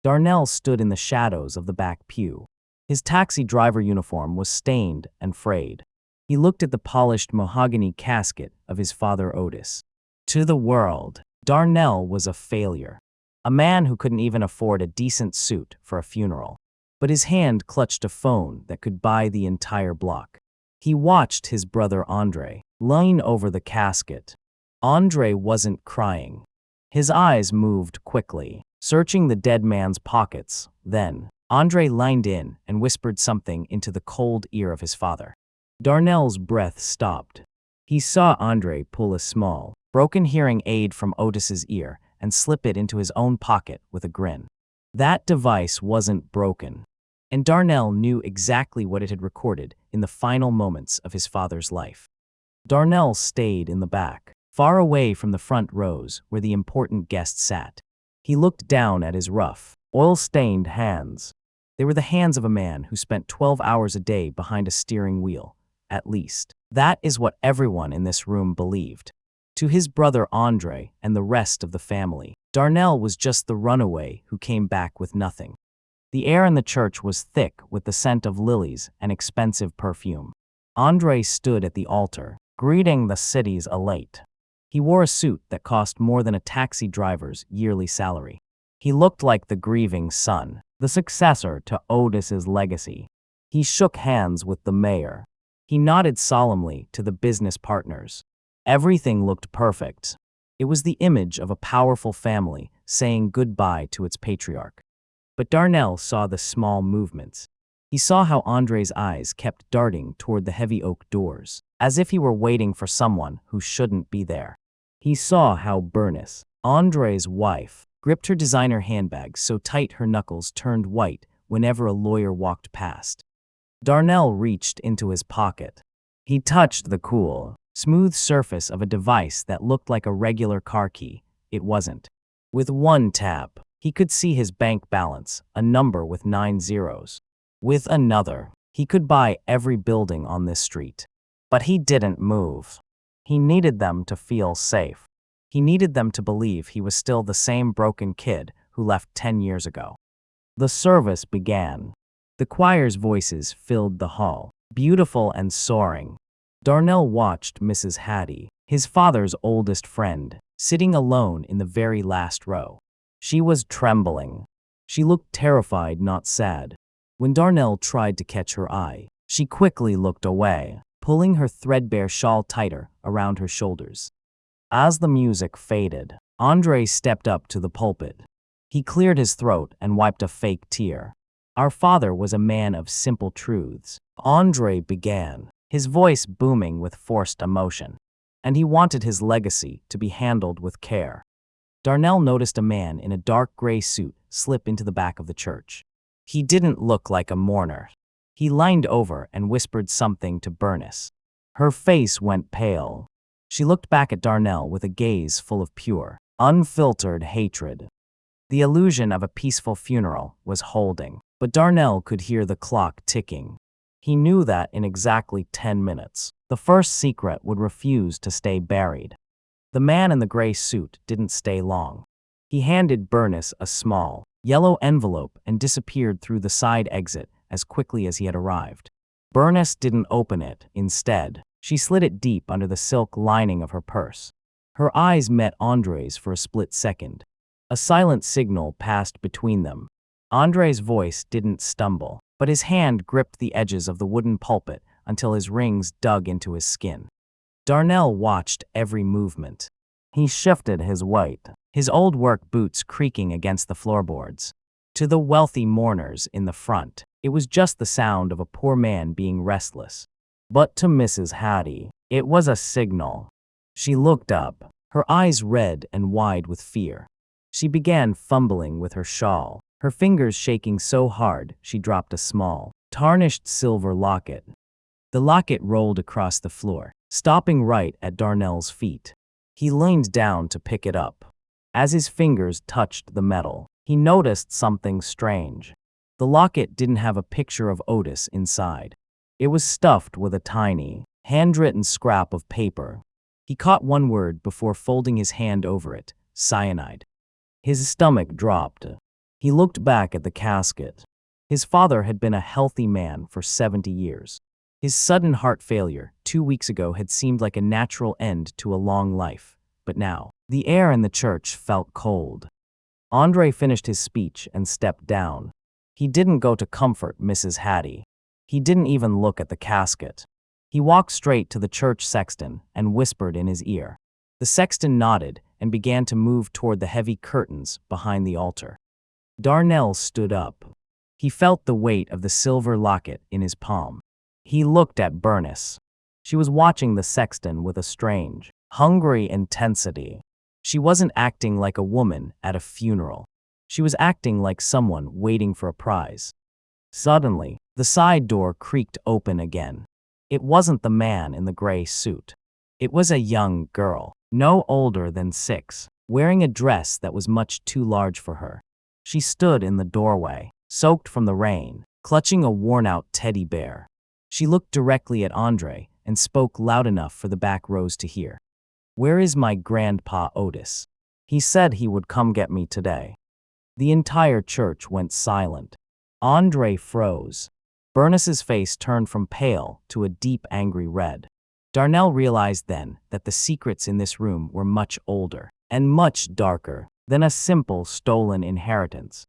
Darnell stood in the shadows of the back pew. His taxi driver uniform was stained and frayed. He looked at the polished mahogany casket of his father Otis. To the world, Darnell was a failure. A man who couldn't even afford a decent suit for a funeral. But his hand clutched a phone that could buy the entire block. He watched his brother Andre lean over the casket. Andre wasn't crying. His eyes moved quickly, searching the dead man's pockets. Then, Andre leaned in and whispered something into the cold ear of his father. Darnell's breath stopped. He saw Andre pull a small, broken hearing aid from Otis's ear and slip it into his own pocket with a grin. That device wasn't broken, and Darnell knew exactly what it had recorded in the final moments of his father's life. Darnell stayed in the back, far away from the front rows where the important guests sat. He looked down at his rough, oil-stained hands. They were the hands of a man who spent 12 hours a day behind a steering wheel, at least. That is what everyone in this room believed. To his brother Andre and the rest of the family, Darnell was just the runaway who came back with nothing. The air in the church was thick with the scent of lilies and expensive perfume. Andre stood at the altar, greeting the city's elite. He wore a suit that cost more than a taxi driver's yearly salary. He looked like the grieving son, the successor to Otis's legacy. He shook hands with the mayor. He nodded solemnly to the business partners. Everything looked perfect. It was the image of a powerful family saying goodbye to its patriarch. But Darnell saw the small movements. He saw how Andre's eyes kept darting toward the heavy oak doors, as if he were waiting for someone who shouldn't be there. He saw how Bernice, Andre's wife, gripped her designer handbag so tight her knuckles turned white whenever a lawyer walked past. Darnell reached into his pocket. He touched the cool, smooth surface of a device that looked like a regular car key. It wasn't. With one tap, he could see his bank balance, a number with 9 zeros. With another, he could buy every building on this street. But he didn't move. He needed them to feel safe. He needed them to believe he was still the same broken kid who left 10 years ago. The service began. The choir's voices filled the hall, beautiful and soaring. Darnell watched Mrs. Hattie, his father's oldest friend, sitting alone in the very last row. She was trembling. She looked terrified, not sad. When Darnell tried to catch her eye, she quickly looked away, pulling her threadbare shawl tighter around her shoulders. As the music faded, Andre stepped up to the pulpit. He cleared his throat and wiped a fake tear. Our father was a man of simple truths. Andre began, his voice booming with forced emotion, and he wanted his legacy to be handled with care. Darnell noticed a man in a dark gray suit slip into the back of the church. He didn't look like a mourner. He leaned over and whispered something to Bernice. Her face went pale. She looked back at Darnell with a gaze full of pure, unfiltered hatred. The illusion of a peaceful funeral was holding, but Darnell could hear the clock ticking. He knew that in exactly 10 minutes, the first secret would refuse to stay buried. The man in the gray suit didn't stay long. He handed Bernice a small, yellow envelope and disappeared through the side exit as quickly as he had arrived. Bernice didn't open it. Instead, she slid it deep under the silk lining of her purse. Her eyes met Andre's for a split second. A silent signal passed between them. Andre's voice didn't stumble, but his hand gripped the edges of the wooden pulpit until his rings dug into his skin. Darnell watched every movement. He shifted his weight, his old work boots creaking against the floorboards. To the wealthy mourners in the front, it was just the sound of a poor man being restless. But to Mrs. Hattie, it was a signal. She looked up, her eyes red and wide with fear. She began fumbling with her shawl, her fingers shaking so hard she dropped a small, tarnished silver locket. The locket rolled across the floor, stopping right at Darnell's feet. He leaned down to pick it up. As his fingers touched the metal, he noticed something strange. The locket didn't have a picture of Otis inside. It was stuffed with a tiny, handwritten scrap of paper. He caught one word before folding his hand over it: cyanide. His stomach dropped. He looked back at the casket. His father had been a healthy man for 70 years. His sudden heart failure 2 weeks ago had seemed like a natural end to a long life, but now, the air in the church felt cold. Andre finished his speech and stepped down. He didn't go to comfort Mrs. Hattie. He didn't even look at the casket. He walked straight to the church sexton and whispered in his ear. The sexton nodded and began to move toward the heavy curtains behind the altar. Darnell stood up. He felt the weight of the silver locket in his palm. He looked at Bernice. She was watching the sexton with a strange, hungry intensity. She wasn't acting like a woman at a funeral. She was acting like someone waiting for a prize. Suddenly, the side door creaked open again. It wasn't the man in the gray suit. It was a young girl, no older than 6, wearing a dress that was much too large for her. She stood in the doorway, soaked from the rain, clutching a worn-out teddy bear. She looked directly at Andre and spoke loud enough for the back rows to hear. "Where is my grandpa Otis? He said he would come get me today." The entire church went silent. Andre froze. Bernice's face turned from pale to a deep angry red. Darnell realized then that the secrets in this room were much older and much darker than a simple stolen inheritance.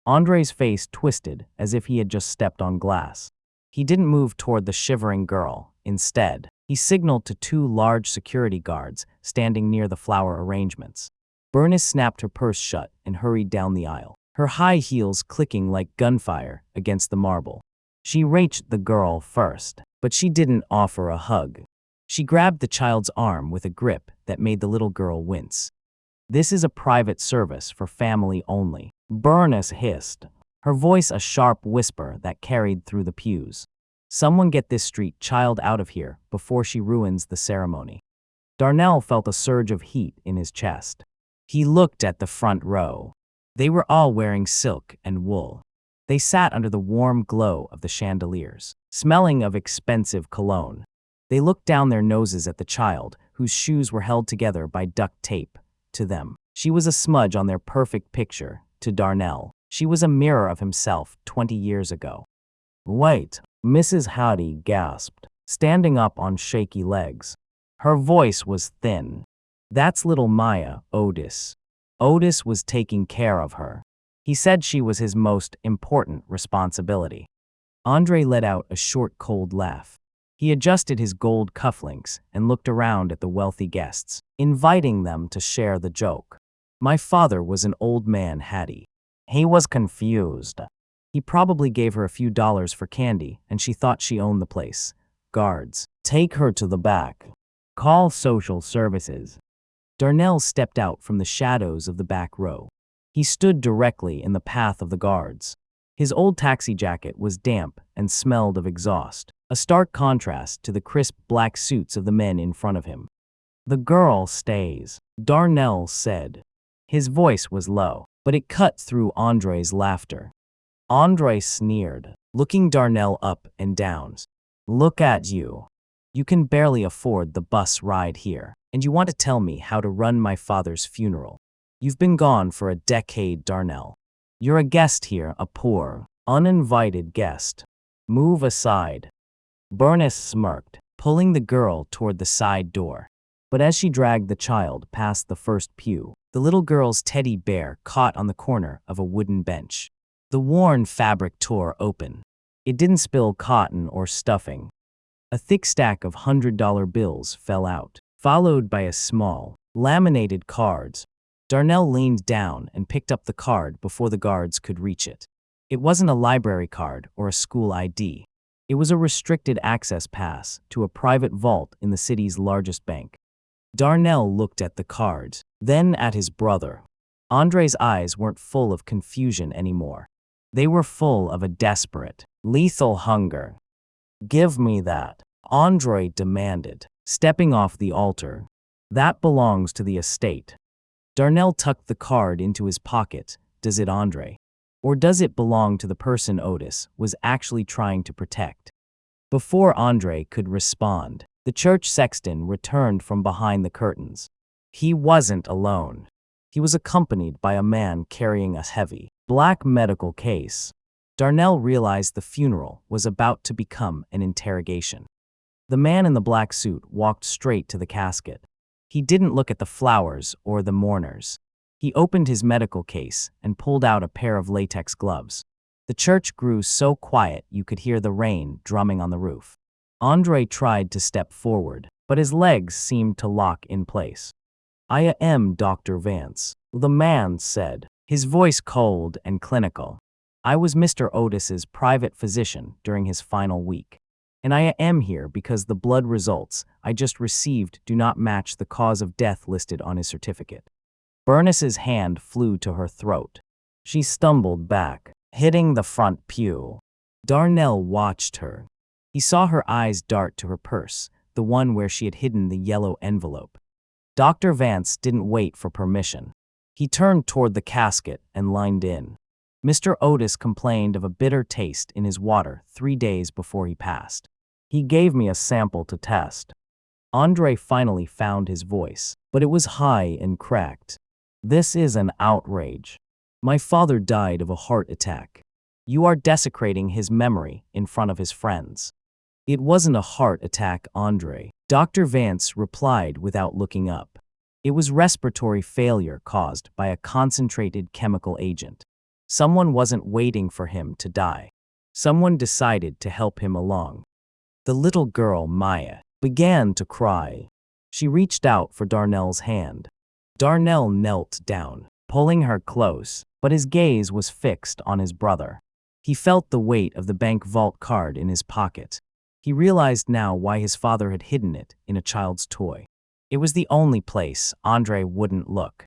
Andre's face twisted as if he had just stepped on glass. He didn't move toward the shivering girl. Instead, he signaled to 2 large security guards standing near the flower arrangements. Bernice snapped her purse shut and hurried down the aisle, her high heels clicking like gunfire against the marble. She reached the girl first, but she didn't offer a hug. She grabbed the child's arm with a grip that made the little girl wince. "This is a private service for family only," Bernice hissed, her voice a sharp whisper that carried through the pews. "Someone get this street child out of here before she ruins the ceremony." Darnell felt a surge of heat in his chest. He looked at the front row. They were all wearing silk and wool. They sat under the warm glow of the chandeliers, smelling of expensive cologne. They looked down their noses at the child, whose shoes were held together by duct tape. To them, she was a smudge on their perfect picture. To Darnell, she was a mirror of himself 20 years ago. "Wait," Mrs. Hattie gasped, standing up on shaky legs. Her voice was thin. "That's little Maya, Otis. Otis was taking care of her. He said she was his most important responsibility." Andre let out a short, cold laugh. He adjusted his gold cufflinks and looked around at the wealthy guests, inviting them to share the joke. "My father was an old man, Hattie. He was confused. He probably gave her a few dollars for candy, and she thought she owned the place. Guards, take her to the back. Call social services." Darnell stepped out from the shadows of the back row. He stood directly in the path of the guards. His old taxi jacket was damp and smelled of exhaust, a stark contrast to the crisp black suits of the men in front of him. "The girl stays," Darnell said. His voice was low, but it cut through Andre's laughter. Andre sneered, looking Darnell up and down. "Look at you. You can barely afford the bus ride here, and you want to tell me how to run my father's funeral. You've been gone for a decade, Darnell. You're a guest here, a poor, uninvited guest. Move aside." Bernice smirked, pulling the girl toward the side door. But as she dragged the child past the first pew, the little girl's teddy bear caught on the corner of a wooden bench. The worn fabric tore open. It didn't spill cotton or stuffing. A thick stack of $100 bills fell out, followed by a small, laminated card. Darnell leaned down and picked up the card before the guards could reach it. It wasn't a library card or a school ID. It was a restricted access pass to a private vault in the city's largest bank. Darnell looked at the card, then at his brother. Andre's eyes weren't full of confusion anymore. They were full of a desperate, lethal hunger. "Give me that," Andre demanded, stepping off the altar. "That belongs to the estate." Darnell tucked the card into his pocket. Does it, Andre? Or does it belong to the person Otis was actually trying to protect? Before Andre could respond, the church sexton returned from behind the curtains. He wasn't alone. He was accompanied by a man carrying a heavy, black medical case. Darnell realized the funeral was about to become an interrogation. The man in the black suit walked straight to the casket. He didn't look at the flowers or the mourners. He opened his medical case and pulled out a pair of latex gloves. The church grew so quiet you could hear the rain drumming on the roof. Andre tried to step forward, but his legs seemed to lock in place. "I am Dr. Vance," the man said, his voice cold and clinical. "I was Mr. Otis's private physician during his final week, and I am here because the blood results I just received do not match the cause of death listed on his certificate." Bernice's hand flew to her throat. She stumbled back, hitting the front pew. Darnell watched her. He saw her eyes dart to her purse, the one where she had hidden the yellow envelope. Dr. Vance didn't wait for permission. He turned toward the casket and lined in. Mr. Otis complained of a bitter taste in his water 3 days before he passed. "He gave me a sample to test." Andre finally found his voice, but it was high and cracked. "This is an outrage. My father died of a heart attack. You are desecrating his memory in front of his friends." "It wasn't a heart attack, Andre," Dr. Vance replied without looking up. "It was respiratory failure caused by a concentrated chemical agent. Someone wasn't waiting for him to die. Someone decided to help him along." The little girl, Maya, began to cry. She reached out for Darnell's hand. Darnell knelt down, pulling her close, but his gaze was fixed on his brother. He felt the weight of the bank vault card in his pocket. He realized now why his father had hidden it in a child's toy. It was the only place Andre wouldn't look.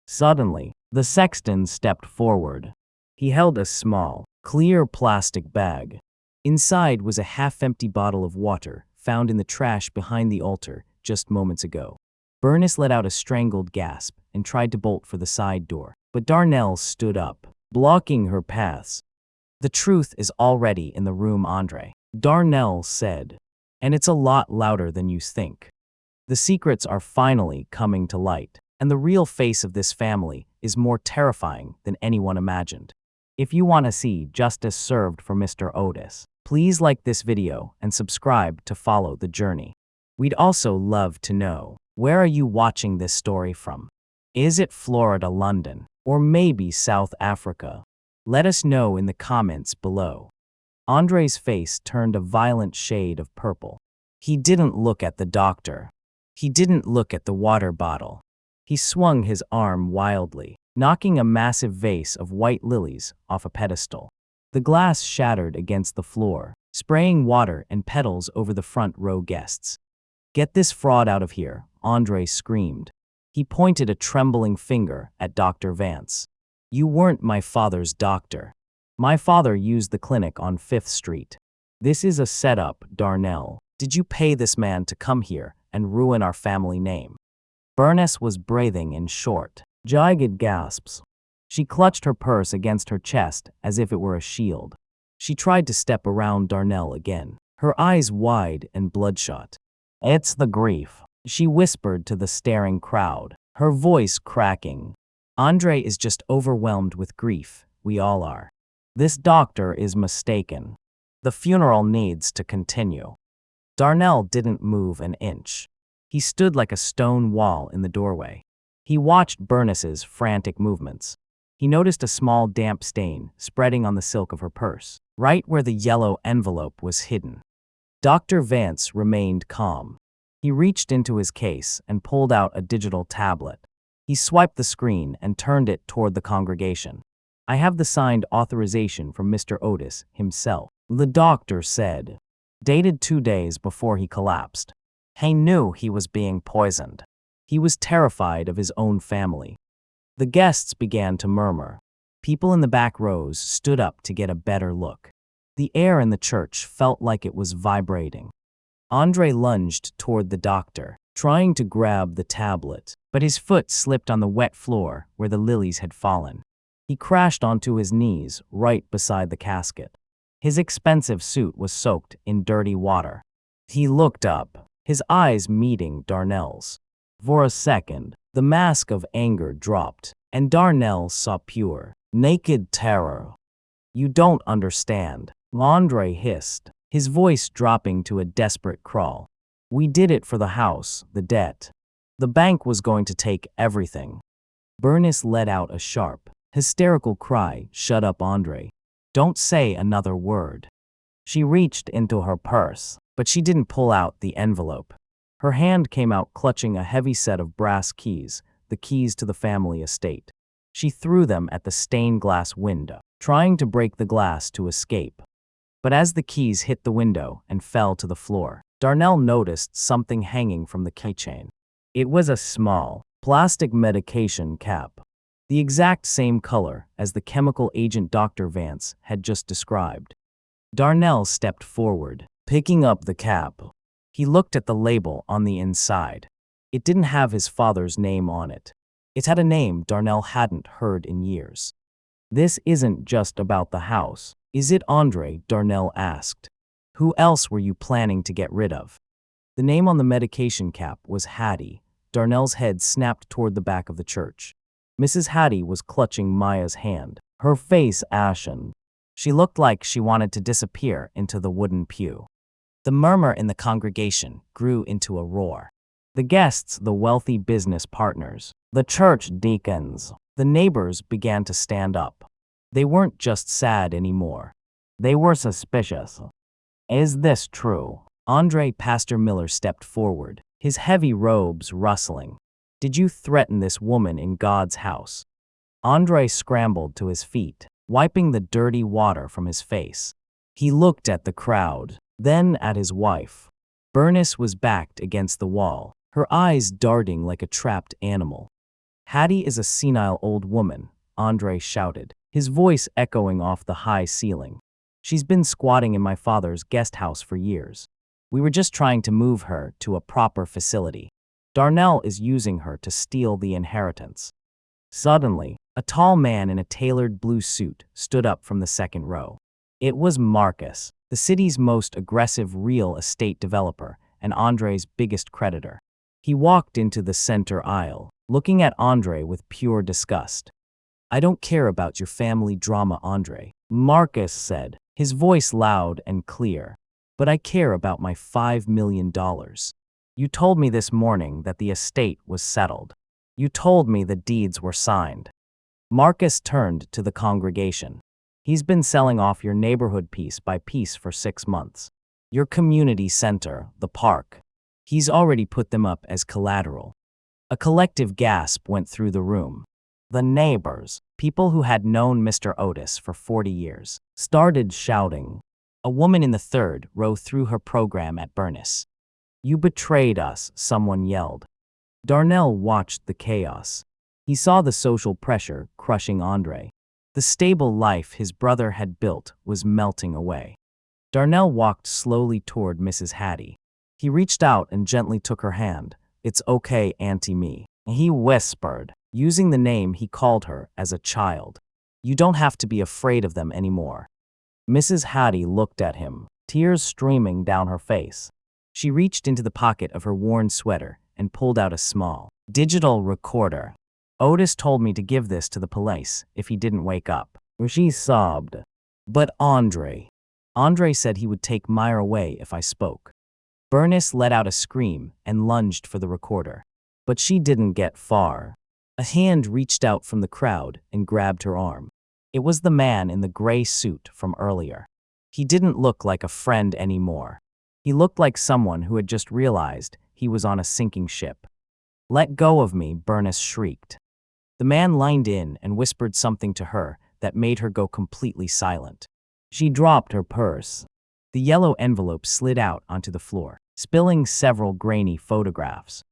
Suddenly, the sexton stepped forward. He held a small, clear plastic bag. Inside was a half-empty bottle of water found in the trash behind the altar just moments ago. Bernice let out a strangled gasp and tried to bolt for the side door, but Darnell stood up, blocking her paths. "The truth is already in the room, Andre," Darnell said, "and it's a lot louder than you think. The secrets are finally coming to light, and the real face of this family is more terrifying than anyone imagined." If you want to see justice served for Mr. Otis, please like this video and subscribe to follow the journey. We'd also love to know, where are you watching this story from? Is it Florida, London, or maybe South Africa? Let us know in the comments below. Andre's face turned a violent shade of purple. He didn't look at the doctor. He didn't look at the water bottle. He swung his arm wildly, knocking a massive vase of white lilies off a pedestal. The glass shattered against the floor, spraying water and petals over the front row guests. "Get this fraud out of here," Andre screamed. He pointed a trembling finger at Dr. Vance. "You weren't my father's doctor. My father used the clinic on 5th Street. This is a setup, Darnell. Did you pay this man to come here and ruin our family name?" Bernice was breathing in short, jagged gasps. She clutched her purse against her chest as if it were a shield. She tried to step around Darnell again, her eyes wide and bloodshot. "It's the grief," she whispered to the staring crowd, her voice cracking. "Andre is just overwhelmed with grief. We all are. This doctor is mistaken. The funeral needs to continue." Darnell didn't move an inch. He stood like a stone wall in the doorway. He watched Bernice's frantic movements. He noticed a small damp stain spreading on the silk of her purse, right where the yellow envelope was hidden. Dr. Vance remained calm. He reached into his case and pulled out a digital tablet. He swiped the screen and turned it toward the congregation. "I have the signed authorization from Mr. Otis himself," the doctor said. "Dated 2 days before he collapsed. He knew he was being poisoned. He was terrified of his own family." The guests began to murmur. People in the back rows stood up to get a better look. The air in the church felt like it was vibrating. Andre lunged toward the doctor, trying to grab the tablet, but his foot slipped on the wet floor where the lilies had fallen. He crashed onto his knees right beside the casket. His expensive suit was soaked in dirty water. He looked up, his eyes meeting Darnell's. For a second, The mask of anger dropped, and Darnell saw pure, naked terror. "You don't understand," Andre hissed, his voice dropping to a desperate crawl. "We did it for the house, the debt. The bank was going to take everything." Bernice let out a sharp, hysterical cry. "Shut up, Andre. Don't say another word." She reached into her purse, but she didn't pull out the envelope. Her hand came out clutching a heavy set of brass keys, the keys to the family estate. She threw them at the stained glass window, trying to break the glass to escape. But as the keys hit the window and fell to the floor, Darnell noticed something hanging from the keychain. It was a small, plastic medication cap, the exact same color as the chemical agent Dr. Vance had just described. Darnell stepped forward, picking up the cap. He looked at the label on the inside. It didn't have his father's name on it. It had a name Darnell hadn't heard in years. "This isn't just about the house, is it, Andre?" Darnell asked. "Who else were you planning to get rid of?" The name on the medication cap was Hattie. Darnell's head snapped toward the back of the church. Mrs. Hattie was clutching Maya's hand, her face ashen. She looked like she wanted to disappear into the wooden pew. The murmur in the congregation grew into a roar. The guests, the wealthy business partners, the church deacons, the neighbors began to stand up. They weren't just sad anymore. They were suspicious. "Is this true?" Andre Pastor Miller stepped forward, his heavy robes rustling. "Did you threaten this woman in God's house?" Andre scrambled to his feet, wiping the dirty water from his face. He looked at the crowd, then at his wife. Bernice was backed against the wall, her eyes darting like a trapped animal. "Hattie is a senile old woman," Andre shouted, his voice echoing off the high ceiling. "She's been squatting in my father's guest house for years. We were just trying to move her to a proper facility. Darnell is using her to steal the inheritance." Suddenly, a tall man in a tailored blue suit stood up from the second row. It was Marcus, the city's most aggressive real estate developer and Andre's biggest creditor. He walked into the center aisle, looking at Andre with pure disgust. "I don't care about your family drama, Andre," Marcus said, his voice loud and clear. "But I care about my $5 million. You told me this morning that the estate was settled. You told me the deeds were signed." Marcus turned to the congregation. "He's been selling off your neighborhood piece by piece for 6 months. Your community center, the park. He's already put them up as collateral." A collective gasp went through the room. The neighbors, people who had known Mr. Otis for 40 years, started shouting. A woman in the third row threw her program at Bernice. "You betrayed us," someone yelled. Darnell watched the chaos. He saw the social pressure crushing Andre. The stable life his brother had built was melting away. Darnell walked slowly toward Mrs. Hattie. He reached out and gently took her hand. "It's okay, Auntie Me," he whispered, using the name he called her as a child. "You don't have to be afraid of them anymore." Mrs. Hattie looked at him, tears streaming down her face. She reached into the pocket of her worn sweater and pulled out a small, digital recorder. "Otis told me to give this to the police if he didn't wake up." She sobbed. "But Andre said he would take Maya away if I spoke." Bernice let out a scream and lunged for the recorder. But she didn't get far. A hand reached out from the crowd and grabbed her arm. It was the man in the gray suit from earlier. He didn't look like a friend anymore. He looked like someone who had just realized he was on a sinking ship. "Let go of me," Bernice shrieked. The man leaned in and whispered something to her that made her go completely silent. She dropped her purse. The yellow envelope slid out onto the floor, spilling several grainy photographs.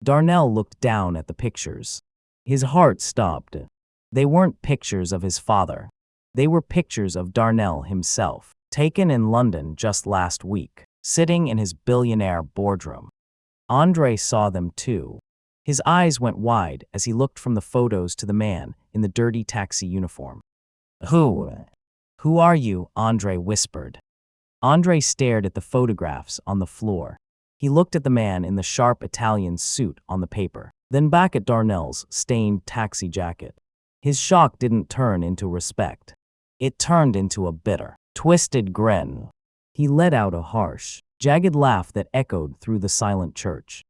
Darnell looked down at the pictures. His heart stopped. They weren't pictures of his father. They were pictures of Darnell himself, taken in London just last week, sitting in his Billionaire boardroom. Andre saw them too. His eyes went wide as he looked from the photos to the man in the dirty taxi uniform. Who are you?" Andre whispered. Andre stared at the photographs on the floor. He looked at the man in the sharp Italian suit on the paper. then back at Darnell's stained taxi jacket. His shock didn't turn into respect. It turned into a bitter, twisted grin. He let out a harsh, jagged laugh that echoed through the silent church.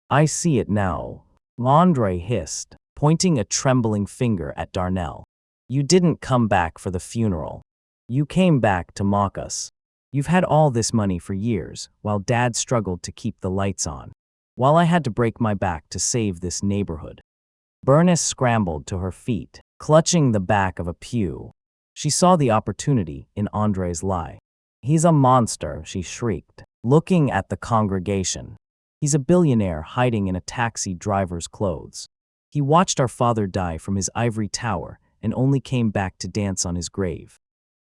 "I see it now," Andre hissed, pointing a trembling finger at Darnell. "You didn't come back for the funeral. You came back to mock us. You've had all this money for years, while Dad struggled to keep the lights on, while I had to break my back to save this neighborhood." Bernice scrambled to her feet, clutching the back of a pew. She saw the opportunity in Andre's lie. "He's a monster," she shrieked, looking at the congregation. "He's a billionaire hiding in a taxi driver's clothes. He watched our father die from his ivory tower and only came back to dance on his grave."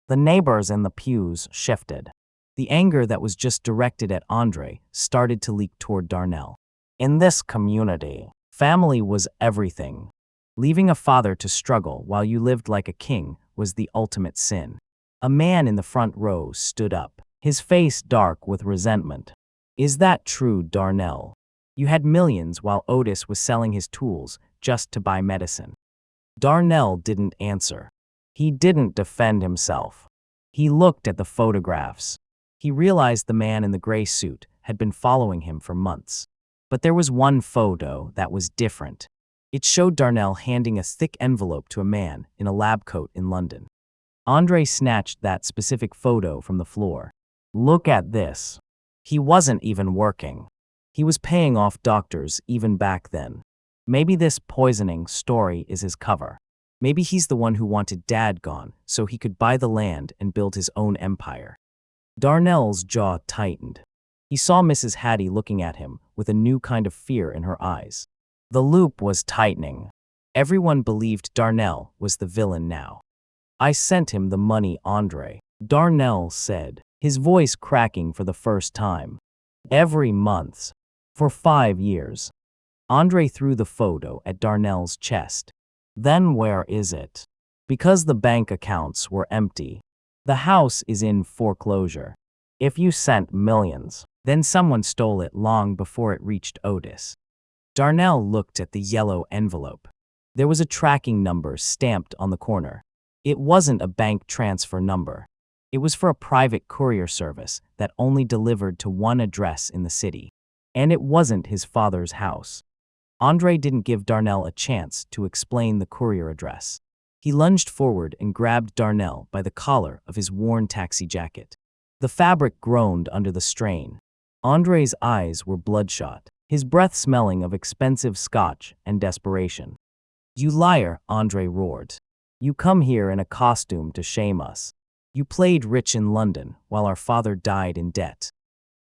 The neighbors in the pews shifted. The anger that was just directed at Andre started to leak toward Darnell. In this community, family was everything. Leaving a father to struggle while you lived like a king was the ultimate sin. A man in the front row stood up, his face dark with resentment. "Is that true, Darnell? You had millions while Otis was selling his tools just to buy medicine." Darnell didn't answer. He didn't defend himself. He looked at the photographs. He realized the man in the gray suit had been following him for months. But there was one photo that was different. It showed Darnell handing a thick envelope to a man in a lab coat in London. Andre snatched that specific photo from the floor. "Look at this." He wasn't even working. He was paying off doctors even back then. Maybe this poisoning story is his cover. Maybe he's the one who wanted Dad gone so he could buy the land and build his own empire. Darnell's jaw tightened. He saw Mrs. Hattie looking at him with a new kind of fear in her eyes. The loop was tightening. Everyone believed Darnell was the villain now. "I sent him the money, Andre," Darnell said, his voice cracking for the first time. "Every month. For 5 years." Andre threw the photo at Darnell's chest. "Then where is it?" "Because the bank accounts were empty. The house is in foreclosure. If you sent millions, then someone stole it long before it reached Otis." Darnell looked at the yellow envelope. There was a tracking number stamped on the corner. It wasn't a bank transfer number. It was for a private courier service that only delivered to one address in the city. And it wasn't his father's house. Andre didn't give Darnell a chance to explain the courier address. He lunged forward and grabbed Darnell by the collar of his worn taxi jacket. The fabric groaned under the strain. Andre's eyes were bloodshot, his breath smelling of expensive scotch and desperation. "You liar," Andre roared. "You come here in a costume to shame us. You played rich in London while our father died in debt."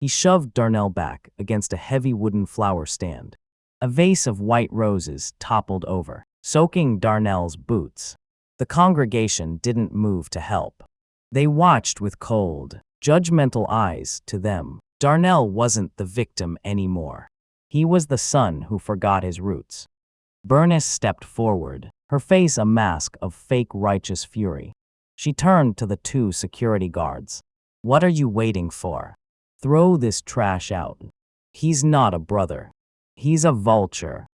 He shoved Darnell back against a heavy wooden flower stand. A vase of white roses toppled over, soaking Darnell's boots. The congregation didn't move to help. They watched with cold, judgmental eyes to them. Darnell wasn't the victim anymore. He was the son who forgot his roots. Bernice stepped forward, her face a mask of fake righteous fury. She turned to the 2 security guards. "What are you waiting for? Throw this trash out. He's not a brother. He's a vulture."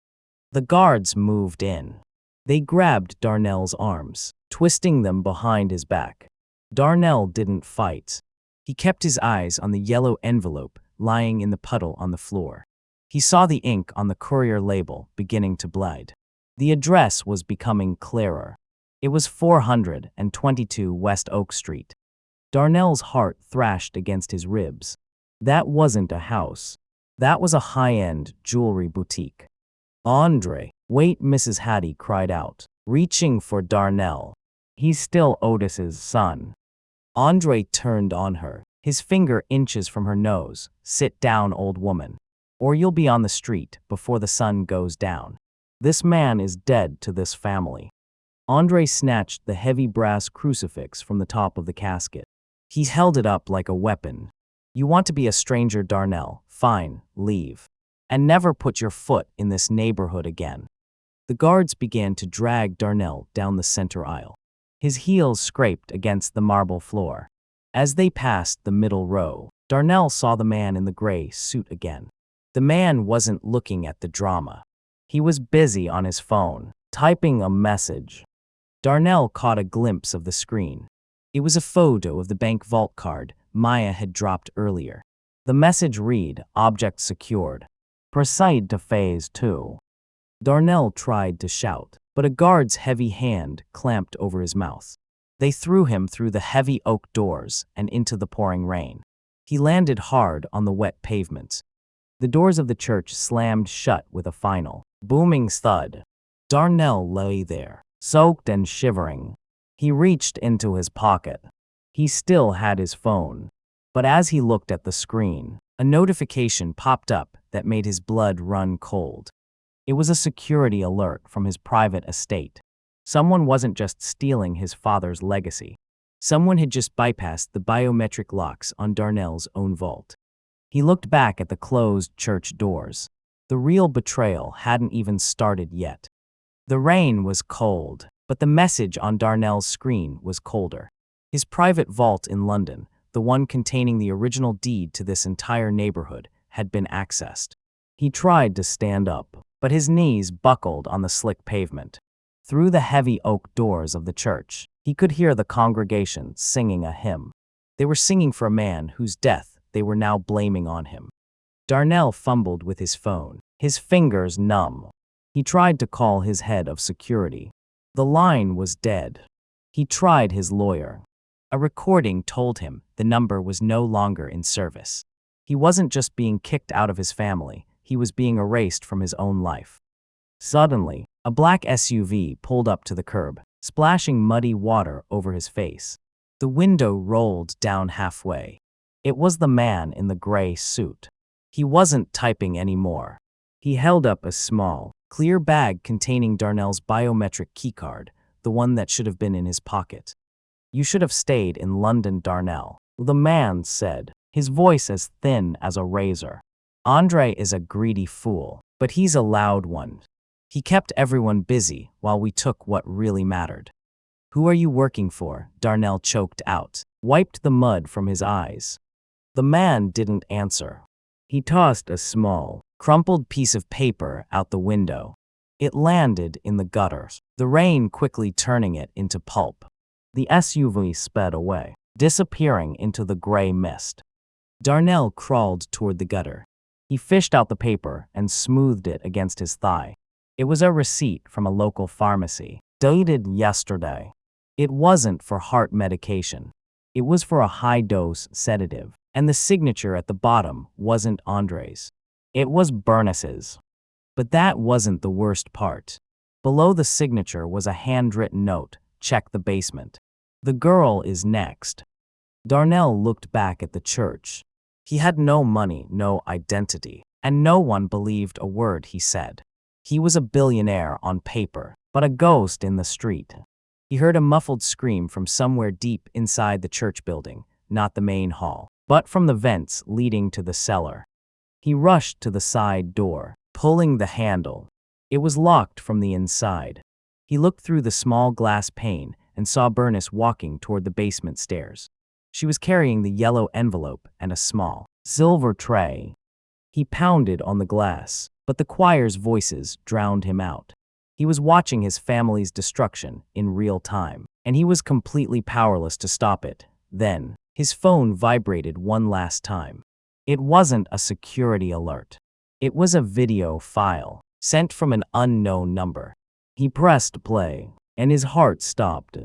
The guards moved in. They grabbed Darnell's arms, twisting them behind his back. Darnell didn't fight. He kept his eyes on the yellow envelope lying in the puddle on the floor. He saw the ink on the courier label beginning to bleed. The address was becoming clearer. It was 422 West Oak Street. Darnell's heart thrashed against his ribs. That wasn't a house. That was a high-end jewelry boutique. "Andre, wait," Mrs. Hattie cried out, reaching for Darnell. "He's still Otis's son." Andre turned on her, his finger inches from her nose. "Sit down, old woman, or you'll be on the street before the sun goes down. This man is dead to this family." Andre snatched the heavy brass crucifix from the top of the casket. He held it up like a weapon. "You want to be a stranger, Darnell? Fine, leave. And never put your foot in this neighborhood again." The guards began to drag Darnell down the center aisle. His heels scraped against the marble floor. As they passed the middle row, Darnell saw the man in the gray suit again. The man wasn't looking at the drama. He was busy on his phone, typing a message. Darnell caught a glimpse of the screen. It was a photo of the bank vault card Maya had dropped earlier. The message read, "Object secured. Proceed to phase 2. Darnell tried to shout, but a guard's heavy hand clamped over his mouth. They threw him through the heavy oak doors and into the pouring rain. He landed hard on the wet pavement. The doors of the church slammed shut with a final, booming thud. Darnell lay there, soaked and shivering. He reached into his pocket. He still had his phone. But as he looked at the screen, a notification popped up that made his blood run cold. It was a security alert from his private estate. Someone wasn't just stealing his father's legacy. Someone had just bypassed the biometric locks on Darnell's own vault. He looked back at the closed church doors. The real betrayal hadn't even started yet. The rain was cold, but the message on Darnell's screen was colder. His private vault in London, the one containing the original deed to this entire neighborhood, had been accessed. He tried to stand up, but his knees buckled on the slick pavement. Through the heavy oak doors of the church, he could hear the congregation singing a hymn. They were singing for a man whose death they were now blaming on him. Darnell fumbled with his phone, his fingers numb. He tried to call his head of security. The line was dead. He tried his lawyer. A recording told him the number was no longer in service. He wasn't just being kicked out of his family, he was being erased from his own life. Suddenly, a black SUV pulled up to the curb, splashing muddy water over his face. The window rolled down halfway. It was the man in the gray suit. He wasn't typing anymore. He held up a small, clear bag containing Darnell's biometric keycard, the one that should have been in his pocket. "You should have stayed in London, Darnell," the man said, his voice as thin as a razor. "Andre is a greedy fool, but he's a loud one. He kept everyone busy while we took what really mattered." "Who are you working for?" Darnell choked out, wiped the mud from his eyes. The man didn't answer. He tossed a small, crumpled piece of paper out the window. It landed in the gutters, the rain quickly turning it into pulp. The SUV sped away, disappearing into the gray mist. Darnell crawled toward the gutter. He fished out the paper and smoothed it against his thigh. It was a receipt from a local pharmacy, dated yesterday. It wasn't for heart medication. It was for a high-dose sedative, and the signature at the bottom wasn't Andre's. It was Bernice's. But that wasn't the worst part. Below the signature was a handwritten note, "Check the basement. The girl is next." Darnell looked back at the church. He had no money, no identity, and no one believed a word he said. He was a billionaire on paper, but a ghost in the street. He heard a muffled scream from somewhere deep inside the church building, not the main hall, but from the vents leading to the cellar. He rushed to the side door, pulling the handle. It was locked from the inside. He looked through the small glass pane and saw Bernice walking toward the basement stairs. She was carrying the yellow envelope and a small, silver tray. He pounded on the glass, but the choir's voices drowned him out. He was watching his family's destruction in real time, and he was completely powerless to stop it. Then, his phone vibrated one last time. It wasn't a security alert. It was a video file, sent from an unknown number. He pressed play, and his heart stopped.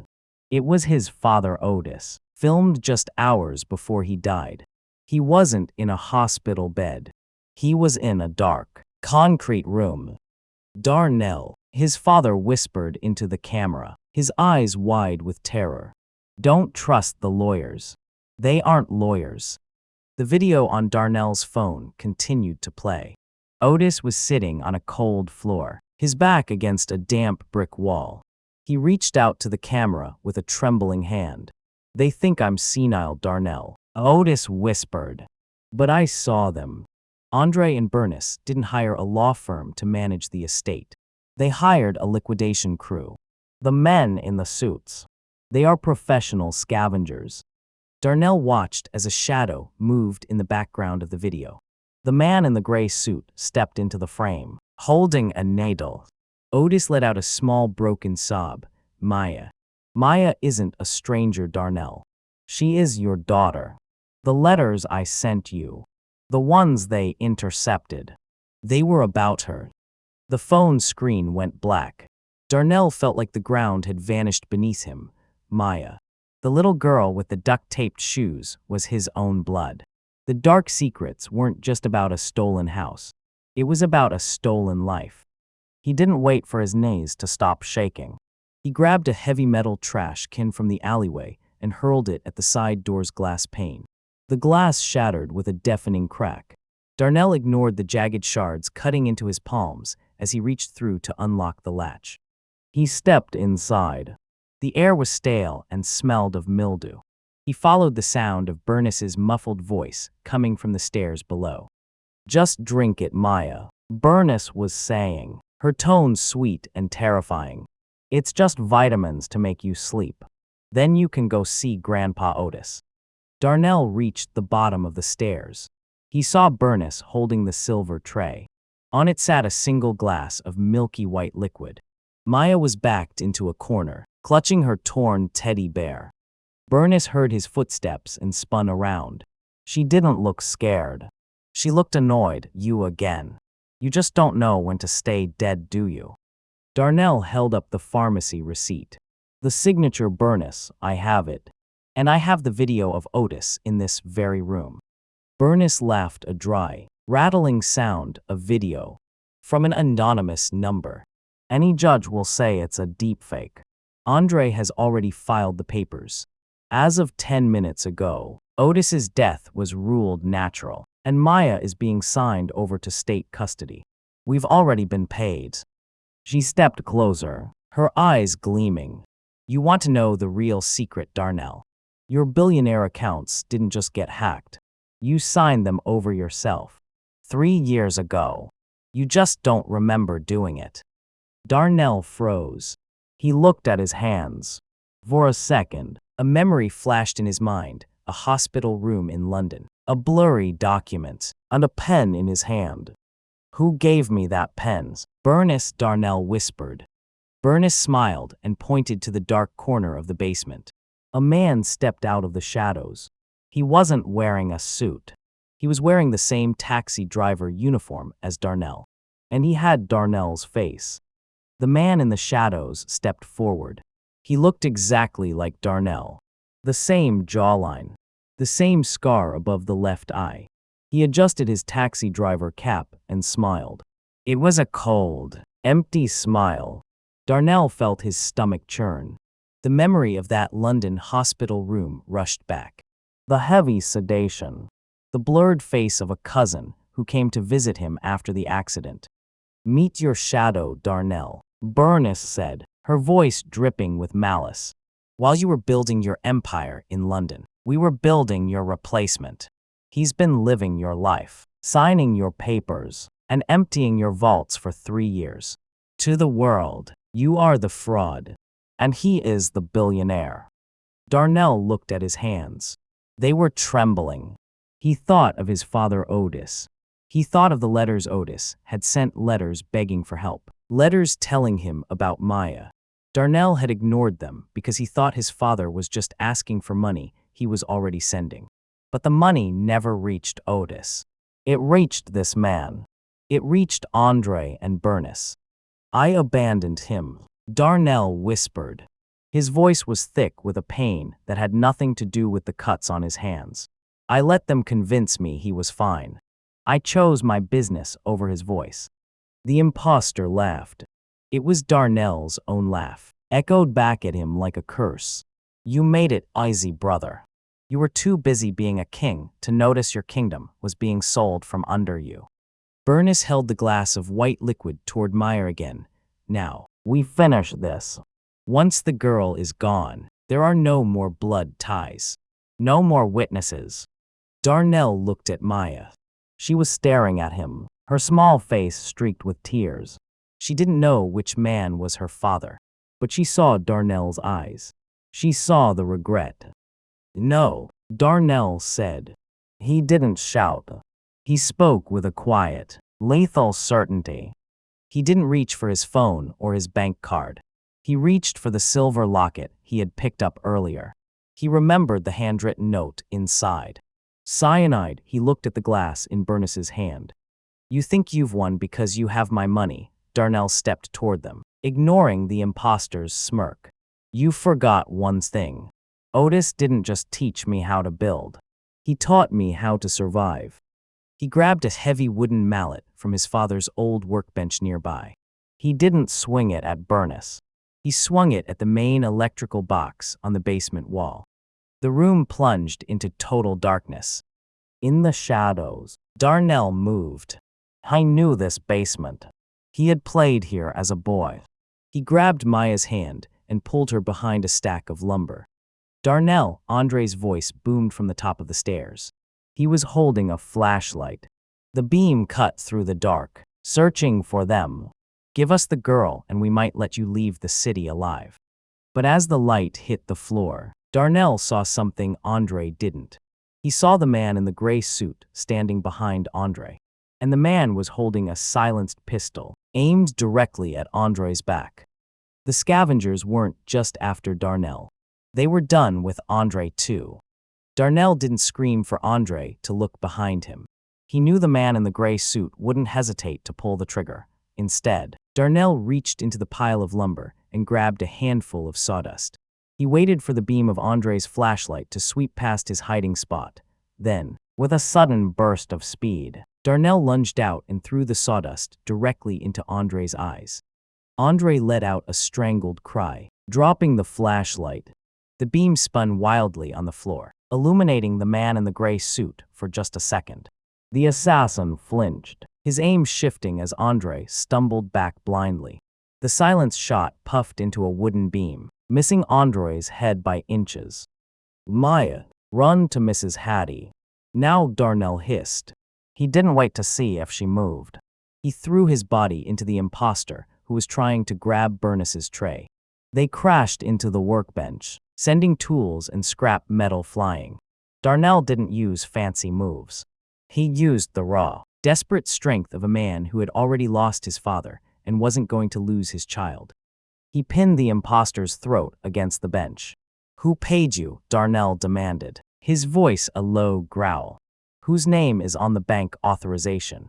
It was his father Otis, filmed just hours before he died. He wasn't in a hospital bed. He was in a dark, concrete room. "Darnell," his father whispered into the camera, his eyes wide with terror. "Don't trust the lawyers. They aren't lawyers." The video on Darnell's phone continued to play. Otis was sitting on a cold floor, his back against a damp brick wall. He reached out to the camera with a trembling hand. "They think I'm senile, Darnell," Otis whispered. "But I saw them." Andre and Bernice didn't hire a law firm to manage the estate. They hired a liquidation crew. The men in the suits. They are professional scavengers. Darnell watched as a shadow moved in the background of the video. The man in the gray suit stepped into the frame, holding a needle. Otis let out a small broken sob. Maya. Maya isn't a stranger, Darnell. She is your daughter. The letters I sent you. The ones they intercepted. They were about her. The phone screen went black. Darnell felt like the ground had vanished beneath him. Maya. The little girl with the duct-taped shoes was his own blood. The dark secrets weren't just about a stolen house. It was about a stolen life. He didn't wait for his knees to stop shaking. He grabbed a heavy metal trash can from the alleyway and hurled it at the side door's glass pane. The glass shattered with a deafening crack. Darnell ignored the jagged shards cutting into his palms as he reached through to unlock the latch. He stepped inside. The air was stale and smelled of mildew. He followed the sound of Bernice's muffled voice coming from the stairs below. "Just drink it, Maya," Bernice was saying, her tone sweet and terrifying. "It's just vitamins to make you sleep. Then you can go see Grandpa Otis." Darnell reached the bottom of the stairs. He saw Bernice holding the silver tray. On it sat a single glass of milky white liquid. Maya was backed into a corner, clutching her torn teddy bear. Bernice heard his footsteps and spun around. She didn't look scared. She looked annoyed. "You again. You just don't know when to stay dead, do you?" Darnell held up the pharmacy receipt. "The signature, Bernice, I have it. And I have the video of Otis in this very room." Bernice laughed, a dry, rattling sound of video. "From an anonymous number. Any judge will say it's a deepfake. Andre has already filed the papers. As of 10 minutes ago, Otis's death was ruled natural, and Maya is being signed over to state custody. We've already been paid." She stepped closer, her eyes gleaming. "You want to know the real secret, Darnell? Your billionaire accounts didn't just get hacked. You signed them over yourself. 3 years ago. You just don't remember doing it." Darnell froze. He looked at his hands. For a second, a memory flashed in his mind, a hospital room in London, a blurry document, and a pen in his hand. "Who gave me that pen?" Bernice, Darnell whispered. Bernice smiled and pointed to the dark corner of the basement. A man stepped out of the shadows. He wasn't wearing a suit. He was wearing the same taxi driver uniform as Darnell, and he had Darnell's face. The man in the shadows stepped forward. He looked exactly like Darnell. The same jawline. The same scar above the left eye. He adjusted his taxi driver cap and smiled. It was a cold, empty smile. Darnell felt his stomach churn. The memory of that London hospital room rushed back. The heavy sedation. The blurred face of a cousin who came to visit him after the accident. "Meet your shadow, Darnell," Bernice said, her voice dripping with malice. "While you were building your empire in London, we were building your replacement. He's been living your life, signing your papers, and emptying your vaults for 3 years. To the world, you are the fraud, and he is the billionaire." Darnell looked at his hands. They were trembling. He thought of his father Otis. He thought of the letters Otis had sent, letters begging for help, letters telling him about Maya. Darnell had ignored them because he thought his father was just asking for money he was already sending. But the money never reached Otis. It reached this man. It reached Andre and Bernice. "I abandoned him," Darnell whispered. His voice was thick with a pain that had nothing to do with the cuts on his hands. "I let them convince me he was fine. I chose my business over his voice." The imposter laughed. It was Darnell's own laugh, echoed back at him like a curse. "You made it easy, brother. You were too busy being a king to notice your kingdom was being sold from under you." Bernice held the glass of white liquid toward Maya again. "Now, we finish this. Once the girl is gone, there are no more blood ties. No more witnesses." Darnell looked at Maya. She was staring at him, her small face streaked with tears. She didn't know which man was her father, but she saw Darnell's eyes. She saw the regret. "No," Darnell said. He didn't shout. He spoke with a quiet, lethal certainty. He didn't reach for his phone or his bank card. He reached for the silver locket he had picked up earlier. He remembered the handwritten note inside. Cyanide, he looked at the glass in Bernice's hand. You think you've won because you have my money. Darnell stepped toward them, ignoring the imposter's smirk. You forgot one thing. Otis didn't just teach me how to build. He taught me how to survive. He grabbed a heavy wooden mallet from his father's old workbench nearby. He didn't swing it at Bernice. He swung it at the main electrical box on the basement wall. The room plunged into total darkness. In the shadows, Darnell moved. I knew this basement. He had played here as a boy. He grabbed Maya's hand and pulled her behind a stack of lumber. Darnell, Andre's voice boomed from the top of the stairs. He was holding a flashlight. The beam cut through the dark, searching for them. Give us the girl and we might let you leave the city alive. But as the light hit the floor, Darnell saw something Andre didn't. He saw the man in the gray suit standing behind Andre. And the man was holding a silenced pistol, aimed directly at Andre's back. The scavengers weren't just after Darnell. They were done with Andre too. Darnell didn't scream for Andre to look behind him. He knew the man in the gray suit wouldn't hesitate to pull the trigger. Instead, Darnell reached into the pile of lumber and grabbed a handful of sawdust. He waited for the beam of Andre's flashlight to sweep past his hiding spot. Then, with a sudden burst of speed, Darnell lunged out and threw the sawdust directly into Andre's eyes. Andre let out a strangled cry, dropping the flashlight. The beam spun wildly on the floor, illuminating the man in the gray suit for just a second. The assassin flinched, his aim shifting as Andre stumbled back blindly. The silenced shot puffed into a wooden beam, missing Andre's head by inches. Maya, run to Mrs. Hattie. Now, Darnell hissed. He didn't wait to see if she moved. He threw his body into the imposter who was trying to grab Bernice's tray. They crashed into the workbench, sending tools and scrap metal flying. Darnell didn't use fancy moves. He used the raw, desperate strength of a man who had already lost his father and wasn't going to lose his child. He pinned the imposter's throat against the bench. Who paid you? Darnell demanded, his voice a low growl. Whose name is on the bank authorization?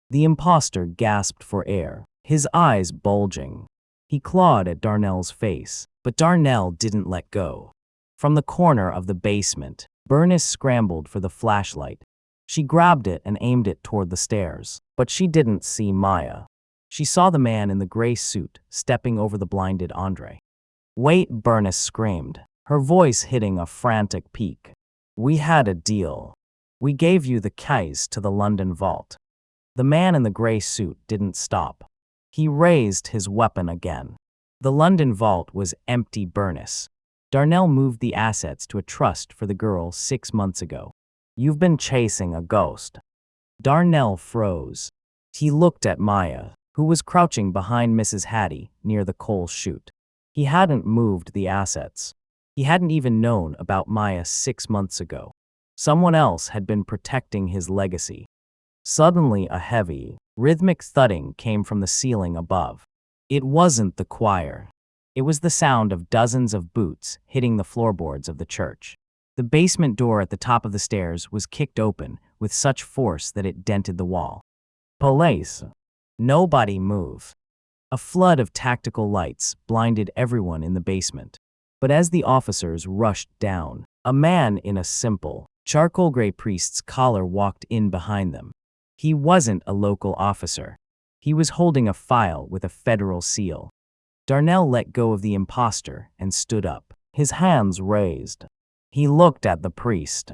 The imposter gasped for air, his eyes bulging. He clawed at Darnell's face, but Darnell didn't let go. From the corner of the basement, Bernice scrambled for the flashlight. She grabbed it and aimed it toward the stairs, but she didn't see Maya. She saw the man in the gray suit stepping over the blinded Andre. Wait, Bernice screamed, her voice hitting a frantic peak. We had a deal. We gave you the keys to the London vault. The man in the gray suit didn't stop. He raised his weapon again. The London vault was empty. Bernice. Darnell moved the assets to a trust for the girl 6 months ago. You've been chasing a ghost. Darnell froze. He looked at Maya, who was crouching behind Mrs. Hattie near the coal chute. He hadn't moved the assets. He hadn't even known about Maya 6 months ago. Someone else had been protecting his legacy. Suddenly, a heavy, rhythmic thudding came from the ceiling above. It wasn't the choir. It was the sound of dozens of boots hitting the floorboards of the church. The basement door at the top of the stairs was kicked open with such force that it dented the wall. Police! Nobody move. A flood of tactical lights blinded everyone in the basement. But as the officers rushed down, a man in a simple, charcoal gray priest's collar walked in behind them. He wasn't a local officer. He was holding a file with a federal seal. Darnell let go of the imposter and stood up, his hands raised. He looked at the priest.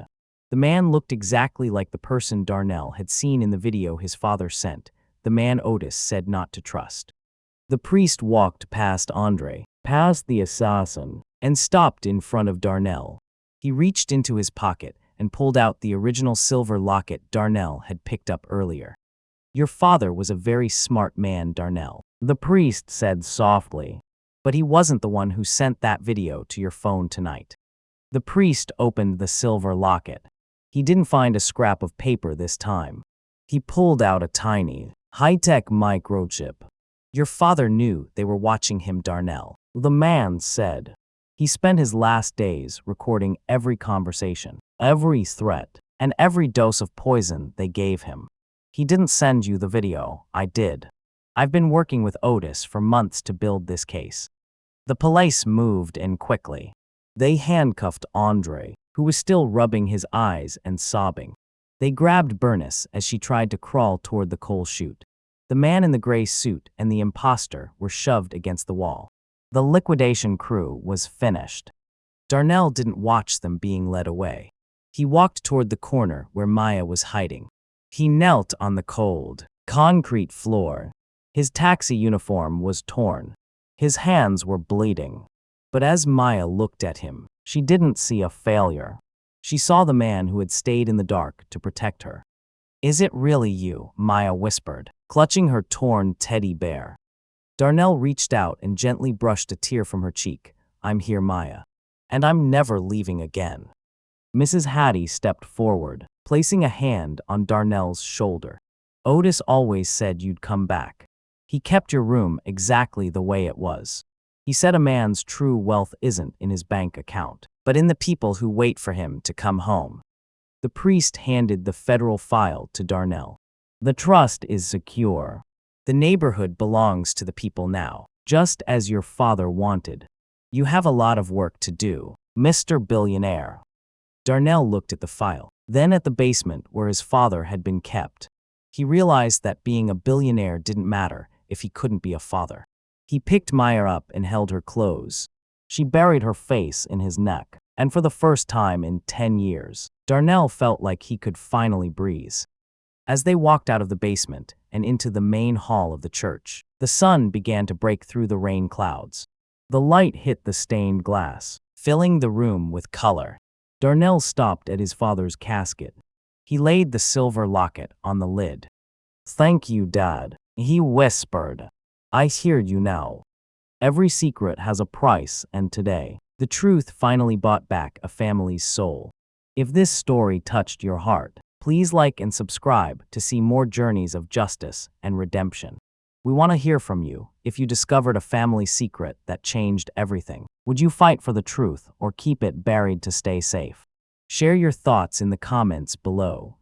The man looked exactly like the person Darnell had seen in the video his father sent, the man Otis said not to trust. The priest walked past Andre, past the assassin, and stopped in front of Darnell. He reached into his pocket and pulled out the original silver locket Darnell had picked up earlier. Your father was a very smart man, Darnell, the priest said softly, but he wasn't the one who sent that video to your phone tonight. The priest opened the silver locket. He didn't find a scrap of paper this time. He pulled out a tiny, high-tech microchip. Your father knew they were watching him, Darnell. The man said. He spent his last days recording every conversation, every threat, and every dose of poison they gave him. He didn't send you the video, I did. I've been working with Otis for months to build this case. The police moved in quickly. They handcuffed Andre, who was still rubbing his eyes and sobbing. They grabbed Bernice as she tried to crawl toward the coal chute. The man in the gray suit and the imposter were shoved against the wall. The liquidation crew was finished. Darnell didn't watch them being led away. He walked toward the corner where Maya was hiding. He knelt on the cold, concrete floor. His taxi uniform was torn. His hands were bleeding. But as Maya looked at him, she didn't see a failure. She saw the man who had stayed in the dark to protect her. Is it really you? Maya whispered, clutching her torn teddy bear. Darnell reached out and gently brushed a tear from her cheek. I'm here, Maya. And I'm never leaving again. Mrs. Hattie stepped forward, placing a hand on Darnell's shoulder. Otis always said you'd come back. He kept your room exactly the way it was. He said a man's true wealth isn't in his bank account, but in the people who wait for him to come home. The priest handed the federal file to Darnell. The trust is secure. The neighborhood belongs to the people now, just as your father wanted. You have a lot of work to do, Mr. Billionaire. Darnell looked at the file, then at the basement where his father had been kept. He realized that being a billionaire didn't matter if he couldn't be a father. He picked Maya up and held her close. She buried her face in his neck, and for the first time in 10 years, Darnell felt like he could finally breathe. As they walked out of the basement and into the main hall of the church, the sun began to break through the rain clouds. The light hit the stained glass, filling the room with color. Darnell stopped at his father's casket. He laid the silver locket on the lid. Thank you, Dad, he whispered. I hear you now. Every secret has a price, and today, the truth finally bought back a family's soul. If this story touched your heart, please like and subscribe to see more journeys of justice and redemption. We want to hear from you. If you discovered a family secret that changed everything, would you fight for the truth or keep it buried to stay safe? Share your thoughts in the comments below.